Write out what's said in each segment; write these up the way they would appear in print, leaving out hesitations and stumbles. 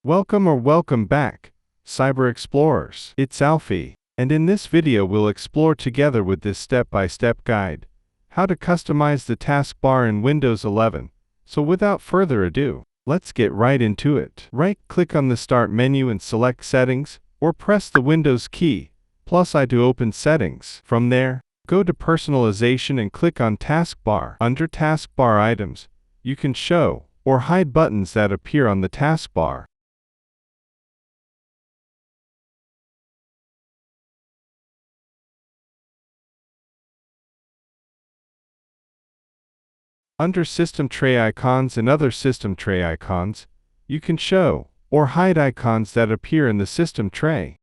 Welcome back, Cyber Explorers. It's Alfie, and in this video we'll explore together with this step-by-step guide, how to customize the taskbar in Windows 11. So without further ado, let's get right into it. Right-click on the Start menu and select Settings, or press the Windows key, +I to open Settings. From there, go to Personalization and click on Taskbar. Under Taskbar Items, you can show or hide buttons that appear on the taskbar. Under System Tray Icons and other System Tray Icons, you can show or hide icons that appear in the system tray.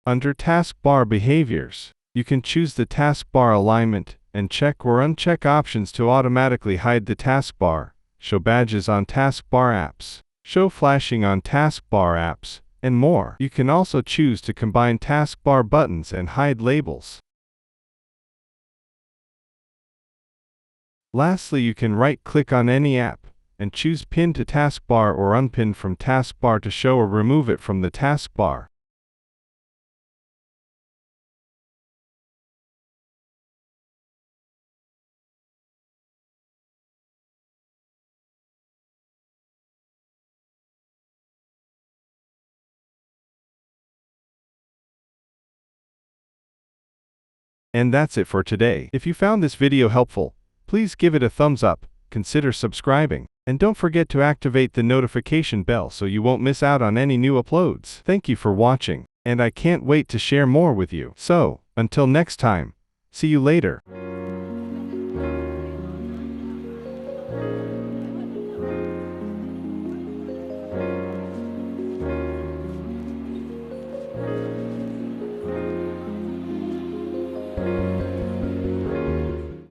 Under Taskbar Behaviors, you can choose the taskbar alignment and check or uncheck options to automatically hide the taskbar, show badges on taskbar apps, show flashing on taskbar apps, and more. You can also choose to combine taskbar buttons and hide labels. Lastly, you can right-click on any app and choose Pin to Taskbar or Unpin from Taskbar to show or remove it from the taskbar. And that's it for today. If you found this video helpful, please give it a thumbs up, consider subscribing, and don't forget to activate the notification bell so you won't miss out on any new uploads. Thank you for watching, and I can't wait to share more with you. So, until next time, see you later.